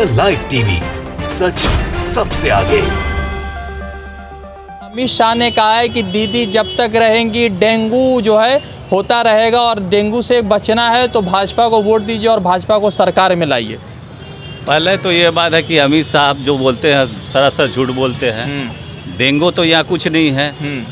The live TV, सच सबसे आगे। अमित शाह ने कहा है कि दीदी जब तक रहेंगी डेंगू जो है होता रहेगा और डेंगू से बचना है तो भाजपा को वोट दीजिए और भाजपा को सरकार में लाइए। पहले तो ये बात है कि अमित साहब जो बोलते हैं सरासर झूठ बोलते हैं। डेंगू तो यहाँ कुछ नहीं है,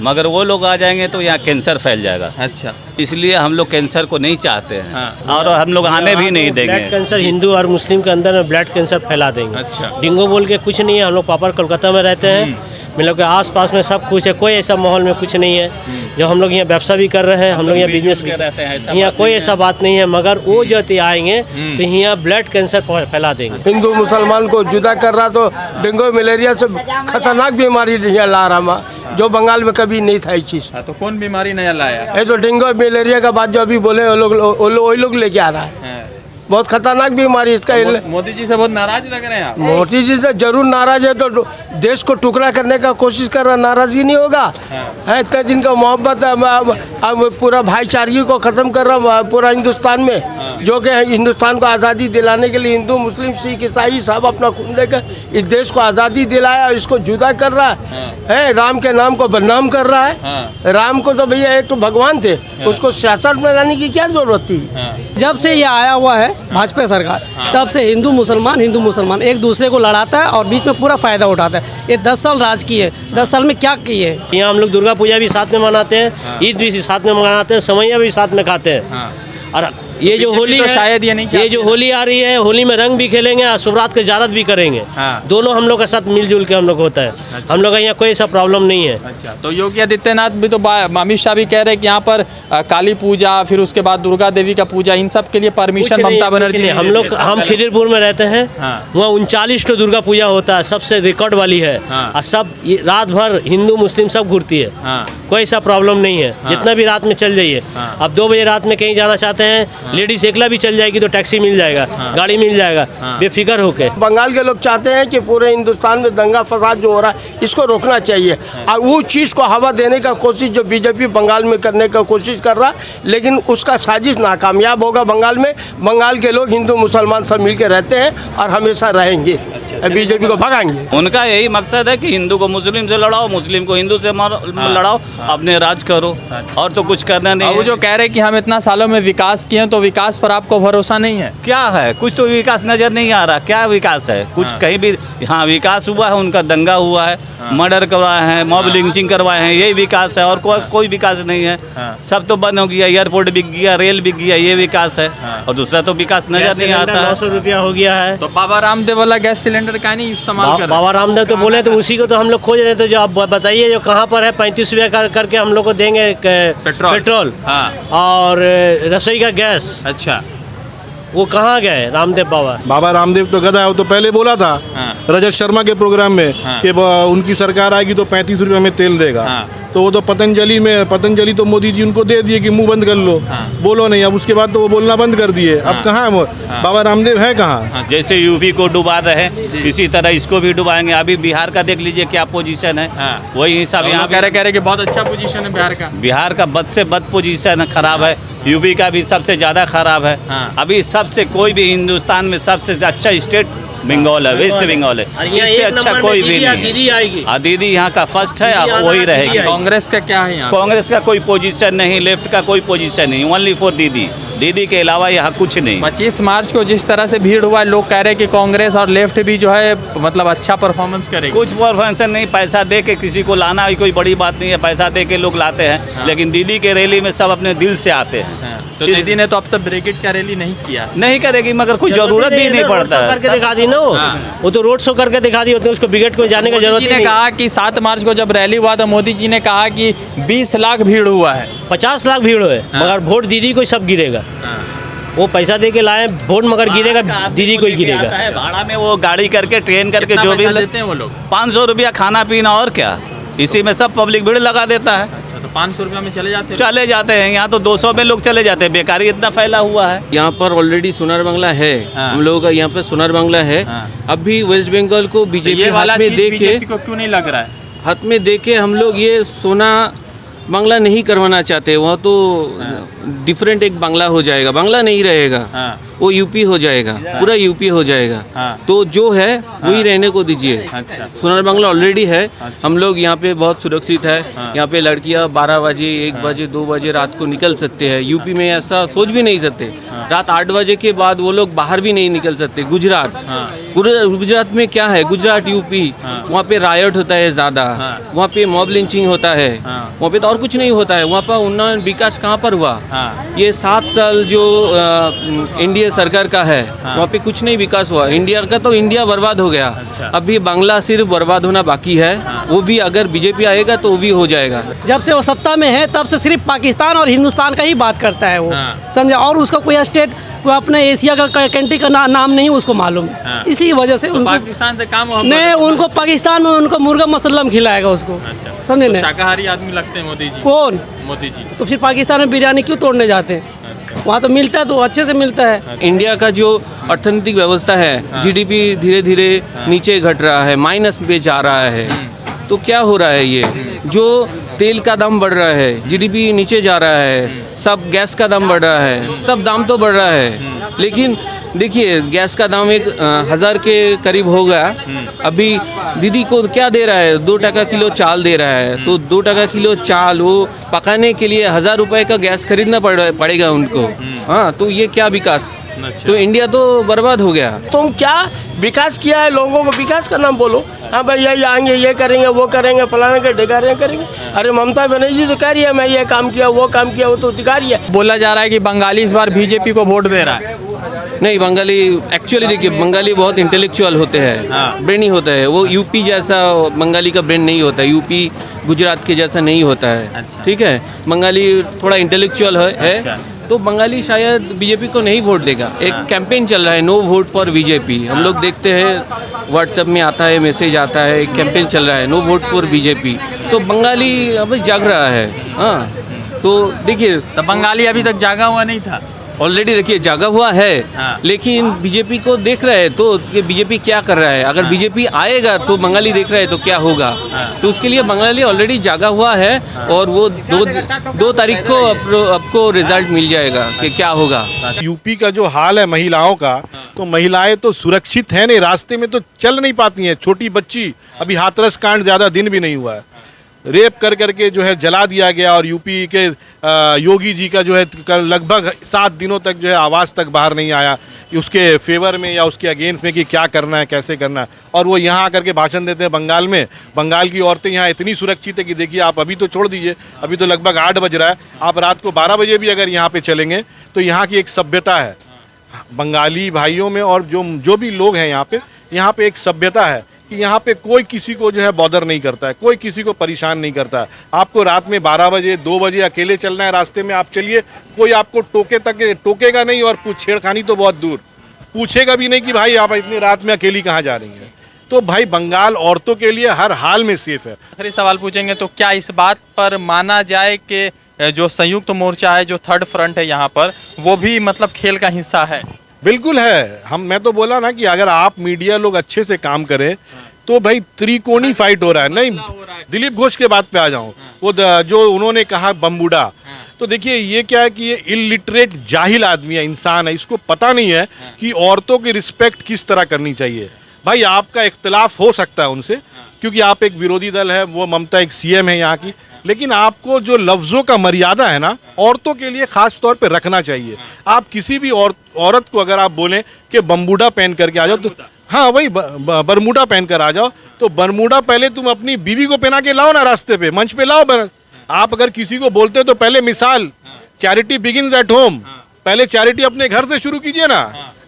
मगर वो लोग आ जाएंगे तो यहाँ कैंसर फैल जाएगा। अच्छा, इसलिए हम लोग कैंसर को नहीं चाहते हैं। और हम लोग आने भी नहीं देंगे। ब्लड कैंसर हिंदू और मुस्लिम के अंदर में ब्लड कैंसर फैला देंगे। अच्छा, डेंगू बोल के कुछ नहीं है। हम लोग प्रॉपर कोलकाता में रहते हैं, हम लोग के आसपास में सब कुछ है, कोई ऐसा माहौल में कुछ नहीं है। जो हम लोग यहाँ व्यवसाय भी कर रहे हैं, हम लोग यहाँ बिजनेस भी रहते हैं, यहाँ कोई ऐसा बात नहीं है। मगर वो जो आएंगे तो यहाँ ब्लड कैंसर फैला देंगे। हिंदू मुसलमान को जुदा कर रहा तो डेंगू मलेरिया से खतरनाक बीमारी यहाँ ला रहा, जो बंगाल में कभी नहीं था ये चीज़। तो कौन बीमारी नया लाया? ये तो डेंगू मलेरिया का बात जो अभी बोले वो लोग लेके आ रहा है। बहुत खतरनाक बीमारी इसका। मोदी जी से बहुत नाराज लग रहे हैं आप? मोदी जी से जरूर नाराज है, तो देश को टुकड़ा करने का कोशिश कर रहा, नाराजगी नहीं होगा। है इतने दिन का मोहब्बत है, अब पूरा भाईचारगी को ख़त्म कर रहा पूरा हिंदुस्तान में, जो कि हिंदुस्तान को आज़ादी दिलाने के लिए हिंदू मुस्लिम सिख ईसाई सब अपना खून देकर इस देश को आज़ादी दिलाया, इसको जुदा कर रहा है। राम के नाम को बदनाम कर रहा है। राम को तो भैया एक तो भगवान थे, उसको सियासत में लाने की क्या जरूरत थी? जब से ये आया हुआ है भाजपा सरकार, तब से हिंदू मुसलमान एक दूसरे को लड़ाता है और बीच में पूरा फायदा उठाता है। ये 10 साल राज किए, 10 साल में क्या किए? यहाँ हम लोग दुर्गा पूजा भी साथ में मनाते हैं, ईद भी साथ में मनाते हैं, समैया भी साथ में खाते हैं। और ये जो होली तो है, शायद ये नहीं, ये जो होली आ रही है, होली में रंग भी खेलेंगे और शुभरात के ज़ियारत भी करेंगे। दोनों हम लोग के साथ मिलजुल के हम लोग होता है। अच्छा। हम लोग का यहाँ कोई ऐसा प्रॉब्लम नहीं है। अच्छा, तो योगी आदित्यनाथ भी तो अमित शाह भी कह रहे हैं कि यहाँ पर काली पूजा, फिर उसके बाद दुर्गा देवी का पूजा, इन सब के लिए परमिशन ममता बनर्जी। हम खिदिरपुर में रहते हैं, वहाँ 39 तो दुर्गा पूजा होता है, सबसे रिकॉर्ड वाली है। और सब रात भर हिंदू मुस्लिम सब घूरती है, कोई ऐसा प्रॉब्लम नहीं है। जितना भी रात में चल जाइए। अब 2 बजे रात में कहीं जाना चाहते हैं, लेडीज एकला भी चल जाएगी तो टैक्सी मिल जाएगा, गाड़ी मिल जाएगा, बेफिक्र होके। बंगाल के लोग चाहते हैं कि पूरे हिंदुस्तान में दंगा फसाद जो हो रहा है इसको रोकना चाहिए, और वो चीज़ को हवा देने का कोशिश जो बीजेपी बंगाल में करने का कोशिश कर रहा है, लेकिन उसका साजिश नाकामयाब होगा। बंगाल में बंगाल के लोग हिंदू मुसलमान सब मिलकर रहते हैं और हमेशा रहेंगे, बीजेपी को भगाएंगे। उनका यही मकसद है कि हिंदू को मुस्लिम से लड़ाओ, मुस्लिम को हिंदू से लड़ाओ, अपने राज करो, और तो कुछ करना नहीं। वो जो कह रहे हैं कि हम इतना सालों में विकास किए हैं, तो विकास पर आपको भरोसा नहीं है? क्या है, कुछ तो विकास नजर नहीं आ रहा। क्या विकास है? कुछ कहीं भी हाँ विकास हुआ है, उनका दंगा हुआ है, मर्डर करवाए हैं, मॉब लिंचिंग करवाए हैं, यही विकास है। और कोई विकास नहीं है। सब तो बंद हो गया, एयरपोर्ट बिक गया, रेल बिक गया, ये विकास है। और दूसरा तो विकास नजर नहीं आता। 900 रुपया हो गया है। तो बाबा रामदेव वाला गैस सिलेंडर का नहीं इस्तेमाल कर? बाबा रामदेव तो बोले, तो उसी को तो हम लोग खोज रहे थे। जो आप बताइए जो कहाँ पर है, 35 रुपया करके हम लोग को देंगे पेट्रोल और रसोई का गैस। अच्छा, वो कहाँ गए रामदेव बाबा? बाबा रामदेव तो गधा है, वो तो पहले बोला था रजत शर्मा के प्रोग्राम में कि उनकी सरकार आएगी तो 35 रुपये में तेल देगा। तो वो तो पतंजलि तो मोदी जी उनको दे दिए कि मुंह बंद कर लो, बोलो नहीं। अब उसके बाद तो वो बोलना बंद कर दिए। अब कहाँ बाबा रामदेव है कहाँ? जैसे यूपी को डुबा रहे इसी तरह इसको भी डुबाएंगे। अभी बिहार का देख लीजिए क्या पोजीशन है, वही हिसाब यहाँ कह रहे कि बहुत अच्छा पोजीशन है बिहार का। बिहार का बद से बद पोजीशन खराब है, यूपी का भी सबसे ज़्यादा खराब है। अभी सबसे कोई भी हिंदुस्तान में सबसे अच्छा स्टेट बंगाल है, वेस्ट बंगाल है। इससे अच्छा कोई भी नहीं। दीदी आएगी, दीदी यहाँ का फर्स्ट है, अब वही रहेगी। कांग्रेस का क्या है यहाँ? कांग्रेस का कोई पोजीशन नहीं, लेफ्ट का कोई पोजीशन नहीं, ओनली फॉर दीदी। दीदी के अलावा यहाँ कुछ नहीं। 25 मार्च को जिस तरह से भीड़ हुआ है, लोग कह रहे हैं कि कांग्रेस और लेफ्ट भी जो है मतलब अच्छा परफॉर्मेंस करेगी। कुछ परफॉर्मेंस नहीं, पैसा दे के किसी को लाना कोई बड़ी बात नहीं है, पैसा दे के लोग लाते हैं। लेकिन दीदी के रैली में सब अपने दिल से आते हैं। तो दीदी ने तो अब तक ब्रिगेड का रैली नहीं किया। नहीं करेगी, मगर कोई जरूरत भी नहीं पड़ता है। करके दिखा दी ना, वो तो रोड शो करके दिखा दी, उसको ब्रिगेड को जाने का जरूरत नहीं। कहा कि 7 मार्च को जब रैली हुआ तो मोदी जी ने कहा कि 20 लाख भीड़ हुआ है, 50 लाख भीड़ हुए, मगर वोट दीदी को सब गिरेगा। वो पैसा दे के लाए वोट, मगर गिरेगा दीदी को ही गिरेगा। भाड़ा में वो गाड़ी करके ट्रेन करके जो भी देते हैं वो लोग, 500 रुपया खाना पीना, और क्या इसी में सब पब्लिक भीड़ लगा देता है। अच्छा, तो 500 रुपया में चले जाते हैं। यहाँ तो 200 में लोग चले जाते हैं, बेकारी इतना फैला हुआ है। यहाँ पर ऑलरेडी सोनार बांग्ला है। हम लोगों का यहाँ पर सोनार बांग्ला है। अब भी वेस्ट बंगाल को बीजेपी हाथ में देके को क्यों नहीं लग रहा है? हाथ में देके हम लोग ये सोना बांग्ला नहीं करवाना चाहते, वहाँ तो डिफरेंट एक बांग्ला हो जाएगा, बांग्ला नहीं रहेगा, वो यूपी हो जाएगा, पूरा यूपी हो जाएगा। तो जो है वही रहने को दीजिए। सोनार बांग्ला ऑलरेडी है, हम लोग यहाँ पे बहुत सुरक्षित है। यहाँ पे लड़कियाँ 12 बजे 1 बजे 2 बजे रात को निकल सकते हैं। यूपी में ऐसा सोच भी नहीं सकते, रात 8 बजे के बाद वो लोग बाहर भी नहीं निकल सकते। गुजरात में क्या है, गुजरात यूपी, वहाँ पे रायट होता है ज़्यादा, वहाँ पे मॉब लिंचिंग होता है, वहाँ पे तो और कुछ नहीं होता है। वहाँ पर उन्नयन विकास कहाँ पर हुआ? ये 7 साल जो इंडिया सरकार का है, वहाँ पे कुछ नहीं विकास हुआ। इंडिया का तो इंडिया बर्बाद हो गया। अभी बांग्ला सिर्फ बर्बाद होना बाकी है, वो भी अगर बीजेपी आएगा तो वो भी हो जाएगा। जब से वो सत्ता में है तब से सिर्फ पाकिस्तान और हिंदुस्तान का ही बात करता है वो, समझे। और उसका कोई स्टेट, कोई अपने एशिया का कंट्री का नाम नहीं उसको मालूम है। इसी वजह से उनको पाकिस्तान से काम नहीं, उनको पाकिस्तान में उनको मुर्गा मसल्लम खिलाएगा उसको, समझे तो ना। शाकाहारी आदमी लगते हैं मोदी जी। कौन? मोदी जी। तो फिर पाकिस्तान में बिरयानी क्यों तोड़ने जाते हैं? वहाँ तो मिलता है, तो अच्छे से मिलता है। इंडिया का जो अर्थनैतिक व्यवस्था है, जीडीपी धीरे धीरे नीचे घट रहा है, माइनस में जा रहा है। तो क्या हो रहा है? ये जो तेल का दाम बढ़ रहा है, जीडीपी नीचे जा रहा है, सब गैस का दाम बढ़ रहा है, सब दाम तो बढ़ रहा है। लेकिन देखिए गैस का दाम 1000 के करीब हो गया। अभी दीदी को क्या दे रहा है? 2 टका किलो चाल दे रहा है। तो 2 टका किलो चाल वो पकाने के लिए 1000 रुपए का गैस खरीदना पड़ेगा उनको। हाँ, तो ये क्या विकास? तो इंडिया तो बर्बाद हो गया। तुम क्या विकास किया है? लोगों को विकास का नाम बोलो। हाँ भाई ये आएंगे, ये करेंगे, वो करेंगे, फलाने के ढिकारे करेंगे। अरे ममता बनर्जी जी तो कह रही है मैं ये काम किया, वो काम किया, वो तो अधिकारी है। बोला जा रहा है कि बंगाली इस बार बीजेपी को वोट दे रहा है। नहीं, बंगाली एक्चुअली देखिए, बंगाली बहुत इंटेलेक्चुअल होते हैं, ब्रेनी होता है। वो यूपी जैसा बंगाली का ब्रेन नहीं होता है, यूपी गुजरात के जैसा नहीं होता है। ठीक है, बंगाली थोड़ा इंटेलेक्चुअल है। तो बंगाली शायद बीजेपी को नहीं वोट देगा। एक कैंपेन चल रहा है, नो वोट फॉर बीजेपी। हम लोग देखते हैं व्हाट्सएप में आता है, मैसेज आता है, एक कैंपेन चल रहा है, नो वोट फॉर बीजेपी। तो बंगाली अभी जाग रहा है। हाँ, तो देखिए, तो बंगाली अभी तक जागा हुआ नहीं था। ऑलरेडी देखिए जागा हुआ है, लेकिन बीजेपी को देख रहा है। तो ये बीजेपी क्या कर रहा है? अगर बीजेपी आएगा तो बंगाली देख रहा है तो क्या होगा? तो उसके लिए बंगाली ऑलरेडी जागा हुआ है, और वो 2 तारीख को आपको रिजल्ट मिल जाएगा कि क्या होगा। यूपी का जो हाल है महिलाओं का, तो महिलाएं तो सुरक्षित है नहीं, रास्ते में तो चल नहीं पाती हैं। छोटी बच्ची, अभी हाथरस कांड ज़्यादा दिन भी नहीं हुआ है, रेप कर करके जो है जला दिया गया। और यूपी के योगी जी का जो है लगभग 7 दिनों तक जो है आवाज़ तक बाहर नहीं आया उसके फेवर में या उसके अगेंस्ट में कि क्या करना है, कैसे करना है। और वो यहाँ आकर के भाषण देते हैं बंगाल में। बंगाल की औरतें यहाँ इतनी सुरक्षित है कि देखिए आप अभी तो छोड़ दीजिए, अभी तो लगभग 8 बज रहा है, आप रात को 12 बजे भी अगर यहाँ पे चलेंगे तो यहाँ की एक सभ्यता है बंगाली भाइयों में। और जो भी लोग हैं यहाँ पे एक सभ्यता है कि यहाँ पे कोई किसी को जो है बॉदर नहीं करता है, कोई किसी को परेशान नहीं करता है। आपको रात में 12 बजे 2 बजे अकेले चलना है, रास्ते में आप चलिए, कोई आपको टोकेगा नहीं। और छेड़खानी तो बहुत दूर, पूछेगा भी नहीं कि भाई आप इतनी रात में अकेली कहाँ जा रही हैं। तो भाई बंगाल औरतों के लिए हर हाल में सेफ है। आखिरी सवाल पूछेंगे तो क्या इस बात पर माना जाए कि जो संयुक्त मोर्चा है, जो थर्ड फ्रंट है यहाँ पर, वो भी मतलब खेल का हिस्सा है? बिल्कुल है। मैं तो बोला ना कि अगर आप मीडिया लोग अच्छे से काम करें तो भाई त्रिकोणी फाइट हो रहा है। नहीं, दिलीप घोष के बात पे आ जाऊं, वो जो उन्होंने कहा बम्बूडा, तो देखिए ये क्या है कि ये इलिटरेट जाहिल आदमी है, इंसान है, इसको पता नहीं है कि औरतों की रिस्पेक्ट किस तरह करनी चाहिए। भाई आपका इख्तलाफ हो सकता है उनसे, क्योंकि आप एक विरोधी दल है, वो ममता एक सीएम है यहाँ की, लेकिन आपको जो लफ्ज़ों का मर्यादा है ना, औरतों के लिए ख़ास तौर पे रखना चाहिए। आप किसी भी औरत को अगर आप बोलें कि बम्बूडा पहन करके आ जाओ, तो हाँ वही बरमूडा पहन कर आ जाओ, तो बरमूडा पहले तुम अपनी बीवी को पहना के लाओ ना, रास्ते पे मंच पे लाओ। आप अगर किसी को बोलते हो तो पहले मिसाल, चैरिटी बिगिंस एट होम, पहले चैरिटी अपने घर से शुरू कीजिए ना।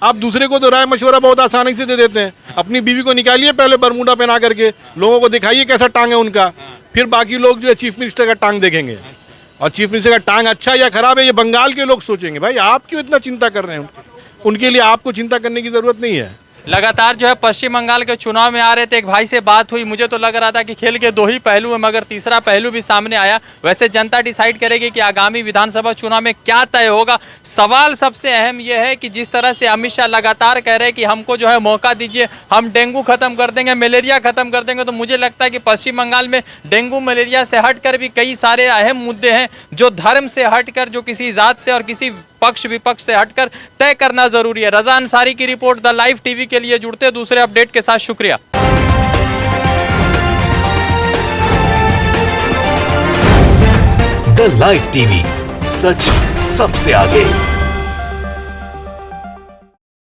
आप दूसरे को तो राय मशवरा बहुत आसानी से दे देते हैं। अपनी बीवी को निकालिए पहले बरमूडा पहना करके, लोगों को दिखाइए कैसा टांग है उनका, फिर बाकी लोग जो है चीफ मिनिस्टर का टांग देखेंगे। और चीफ मिनिस्टर का टांग अच्छा या खराब है ये बंगाल के लोग सोचेंगे। भाई आप क्यों इतना चिंता कर रहे हैं? उनके लिए आपको चिंता करने की ज़रूरत नहीं है। लगातार जो है पश्चिम बंगाल के चुनाव में आ रहे थे, एक भाई से बात हुई, मुझे तो लग रहा था कि खेल के दो ही पहलू हैं, मगर तीसरा पहलू भी सामने आया। वैसे जनता डिसाइड करेगी कि आगामी विधानसभा चुनाव में क्या तय होगा। सवाल सबसे अहम यह है कि जिस तरह से अमित शाह लगातार कह रहे हैं कि हमको जो है मौका दीजिए, हम डेंगू खत्म कर देंगे, मलेरिया खत्म कर देंगे, तो मुझे लगता है कि पश्चिम बंगाल में डेंगू मलेरिया से हटकर भी कई सारे अहम मुद्दे हैं जो धर्म से हटकर, जो किसी जात से और किसी पक्ष विपक्ष से हटकर तय करना जरूरी है। रजा अंसारी की रिपोर्ट, द लाइव टीवी के लिए जुड़ते दूसरे अपडेट के साथ शुक्रिया। द लाइव टीवी, सच सबसे आगे।